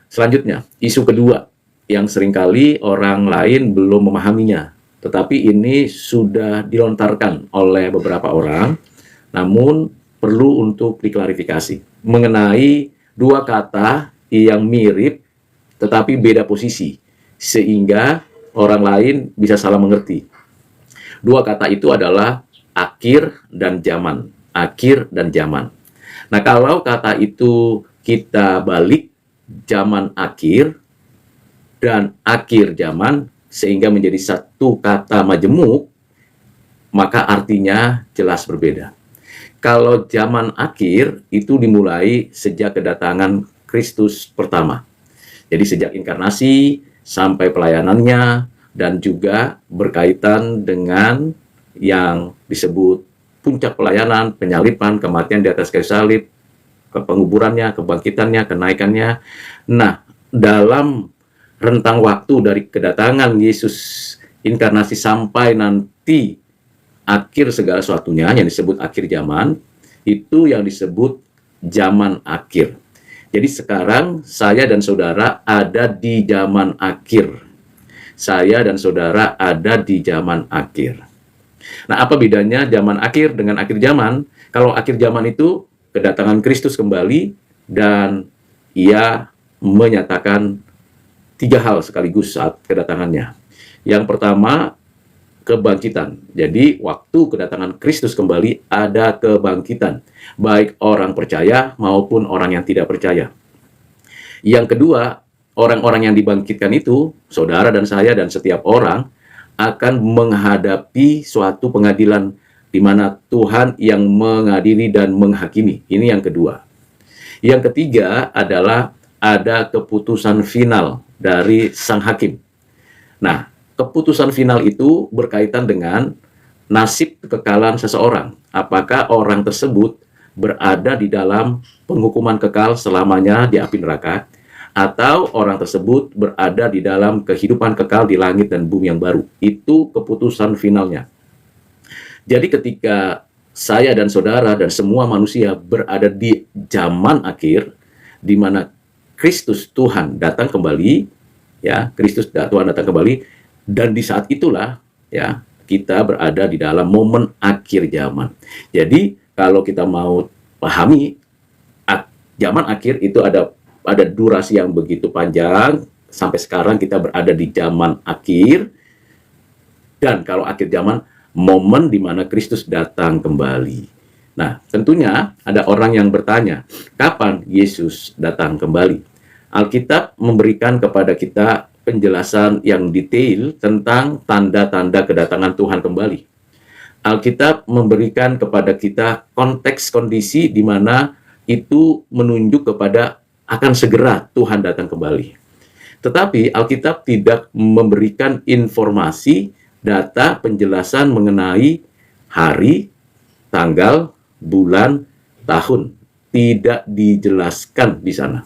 Selanjutnya, isu kedua yang seringkali orang lain belum memahaminya, tetapi ini sudah dilontarkan oleh beberapa orang, namun perlu untuk diklarifikasi mengenai dua kata yang mirip tetapi beda posisi, sehingga orang lain bisa salah mengerti. Dua kata itu adalah akhir dan zaman. Akhir dan zaman. Nah, kalau kata itu kita balik, zaman akhir dan akhir zaman, sehingga menjadi satu kata majemuk, maka artinya jelas berbeda. Kalau zaman akhir itu dimulai sejak kedatangan Kristus pertama. Jadi sejak inkarnasi sampai pelayanannya, dan juga berkaitan dengan yang disebut puncak pelayanan, penyaliban, kematian di atas kayu salib, penguburannya, kebangkitannya, kenaikannya. Nah, dalam rentang waktu dari kedatangan Yesus inkarnasi sampai nanti akhir segala sesuatunya, yang disebut akhir zaman, itu yang disebut zaman akhir. Jadi sekarang saya dan saudara ada di zaman akhir. Saya dan saudara ada di zaman akhir. Nah, apa bedanya zaman akhir dengan akhir zaman? Kalau akhir zaman itu kedatangan Kristus kembali, dan ia menyatakan tiga hal sekaligus saat kedatangannya. Yang pertama, kebangkitan. Jadi waktu kedatangan Kristus kembali ada kebangkitan, baik orang percaya maupun orang yang tidak percaya. Yang kedua, orang-orang yang dibangkitkan itu, saudara dan saya dan setiap orang, akan menghadapi suatu pengadilan di mana Tuhan yang mengadili dan menghakimi. Ini yang kedua. Yang ketiga adalah ada keputusan final dari sang hakim. Nah, keputusan final itu berkaitan dengan nasib kekekalan seseorang. Apakah orang tersebut berada di dalam penghukuman kekal selamanya di api neraka, atau orang tersebut berada di dalam kehidupan kekal di langit dan bumi yang baru. Itu keputusan finalnya. Jadi ketika saya dan saudara dan semua manusia berada di zaman akhir, di mana Kristus Tuhan datang kembali, ya, Kristus Tuhan datang kembali, dan di saat itulah, ya, kita berada di dalam momen akhir zaman. Jadi kalau kita mau pahami zaman akhir itu ada durasi yang begitu panjang, sampai sekarang kita berada di zaman akhir. Dan kalau akhir zaman, momen di mana Kristus datang kembali. Nah, tentunya ada orang yang bertanya, kapan Yesus datang kembali? Alkitab memberikan kepada kita penjelasan yang detail tentang tanda-tanda kedatangan Tuhan kembali. Alkitab memberikan kepada kita konteks kondisi di mana itu menunjuk kepada akan segera Tuhan datang kembali. Tetapi Alkitab tidak memberikan informasi, data, penjelasan mengenai hari, tanggal, bulan, tahun. Tidak dijelaskan di sana.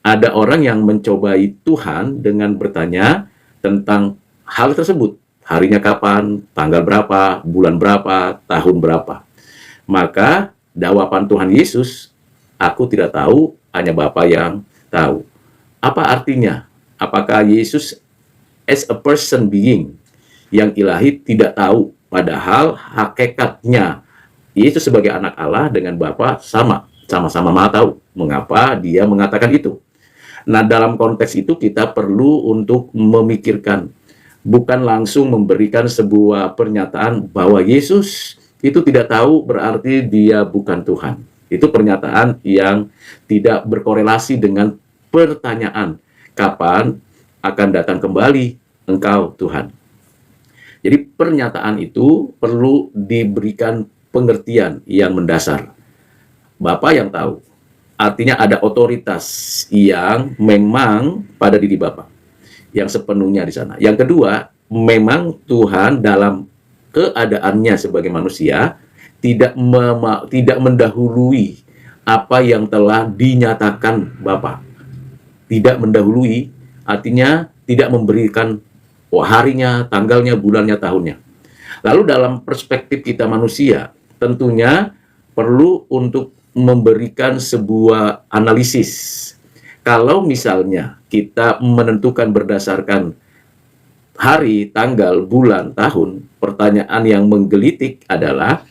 Ada orang yang mencobai Tuhan dengan bertanya tentang hal tersebut. Harinya kapan, tanggal berapa, bulan berapa, tahun berapa. Maka jawaban Tuhan Yesus, aku tidak tahu, hanya Bapa yang tahu. Apa artinya? Apakah Yesus as a person being yang ilahi tidak tahu? Padahal hakikatnya Yesus sebagai anak Allah dengan Bapa sama-sama Maha tahu. Mengapa dia mengatakan itu? Nah, dalam konteks itu kita perlu untuk memikirkan, bukan langsung memberikan sebuah pernyataan bahwa Yesus itu tidak tahu berarti dia bukan Tuhan. Itu pernyataan yang tidak berkorelasi dengan pertanyaan, kapan akan datang kembali Engkau Tuhan. Jadi pernyataan itu perlu diberikan pengertian yang mendasar. Bapa yang tahu. Artinya ada otoritas yang memang pada diri Bapa, yang sepenuhnya di sana. Yang kedua, memang Tuhan dalam keadaannya sebagai manusia tidak mendahului apa yang telah dinyatakan Bapa. Tidak mendahului, artinya tidak memberikan harinya, tanggalnya, bulannya, tahunnya. Lalu dalam perspektif kita manusia, tentunya perlu untuk memberikan sebuah analisis. Kalau misalnya kita menentukan berdasarkan hari, tanggal, bulan, tahun, pertanyaan yang menggelitik adalah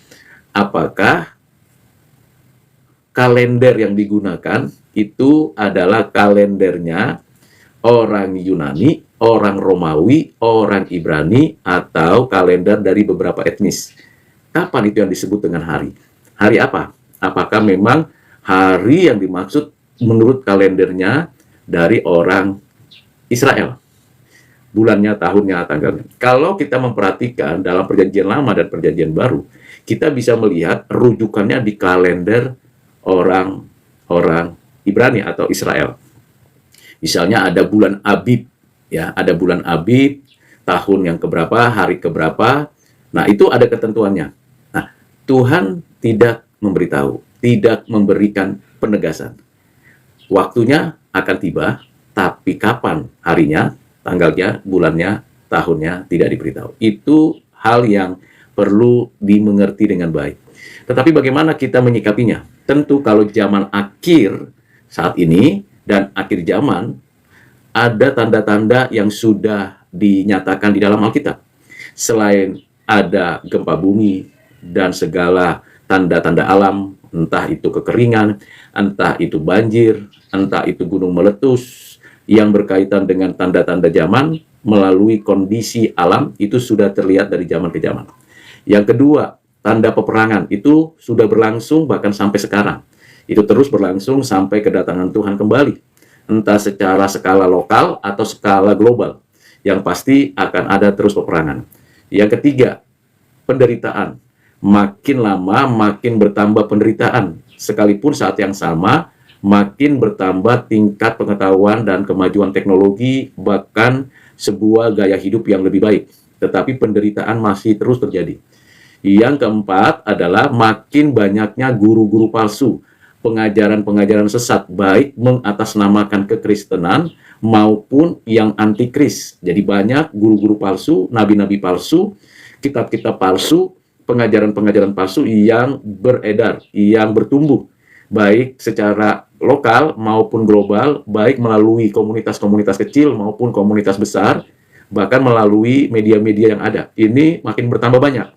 apakah kalender yang digunakan itu adalah kalendernya orang Yunani, orang Romawi, orang Ibrani, atau kalender dari beberapa etnis. Kapan itu yang disebut dengan hari? Hari apa? Apakah memang hari yang dimaksud menurut kalendernya dari orang Israel? Bulannya, tahunnya, tanggalnya. Kalau kita memperhatikan dalam perjanjian lama dan perjanjian baru, kita bisa melihat rujukannya di kalender orang Ibrani atau Israel. Misalnya ada bulan Abib, ya, ada bulan Abib, tahun yang keberapa, hari keberapa. Nah, itu ada ketentuannya. Nah, Tuhan tidak memberitahu, tidak memberikan penegasan. Waktunya akan tiba, tapi kapan harinya, tanggalnya, bulannya, tahunnya tidak diberitahu. Itu hal yang perlu dimengerti dengan baik. Tetapi bagaimana kita menyikapinya? Tentu kalau zaman akhir saat ini dan akhir zaman, ada tanda-tanda yang sudah dinyatakan di dalam Alkitab. Selain ada gempa bumi dan segala tanda-tanda alam, entah itu kekeringan, entah itu banjir, entah itu gunung meletus, yang berkaitan dengan tanda-tanda zaman melalui kondisi alam, itu sudah terlihat dari zaman ke zaman. Yang kedua, tanda peperangan itu sudah berlangsung bahkan sampai sekarang. Itu terus berlangsung sampai kedatangan Tuhan kembali. Entah secara skala lokal atau skala global. Yang pasti akan ada terus peperangan. Yang ketiga, penderitaan. Makin lama makin bertambah penderitaan. Sekalipun saat yang sama, makin bertambah tingkat pengetahuan dan kemajuan teknologi, bahkan sebuah gaya hidup yang lebih baik. Tetapi penderitaan masih terus terjadi. Yang keempat adalah makin banyaknya guru-guru palsu, pengajaran-pengajaran sesat, baik mengatasnamakan kekristenan maupun yang antikris. Jadi banyak guru-guru palsu, nabi-nabi palsu, kitab-kitab palsu, pengajaran-pengajaran palsu yang beredar, yang bertumbuh, baik secara lokal maupun global, baik melalui komunitas-komunitas kecil maupun komunitas besar, bahkan melalui media-media yang ada. Ini makin bertambah banyak.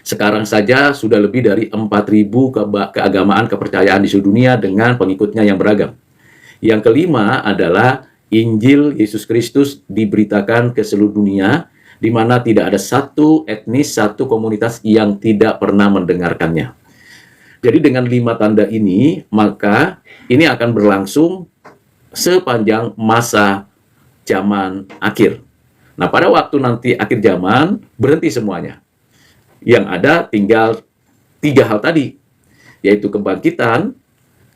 Sekarang saja sudah lebih dari 4.000 keagamaan kepercayaan di seluruh dunia dengan pengikutnya yang beragam. Yang kelima adalah Injil Yesus Kristus diberitakan ke seluruh dunia, di mana tidak ada satu etnis, satu komunitas yang tidak pernah mendengarkannya. Jadi dengan 5 tanda ini, maka ini akan berlangsung sepanjang masa zaman akhir. Nah, pada waktu nanti akhir zaman, berhenti semuanya. Yang ada tinggal 3 hal tadi, yaitu kebangkitan,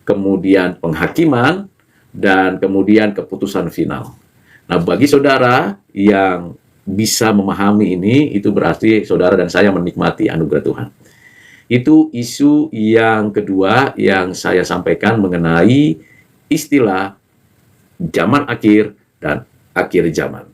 kemudian penghakiman, dan kemudian keputusan final. Nah, bagi saudara yang bisa memahami ini, itu berarti saudara dan saya menikmati anugerah Tuhan. Itu isu yang kedua yang saya sampaikan mengenai istilah zaman akhir dan akhir zaman.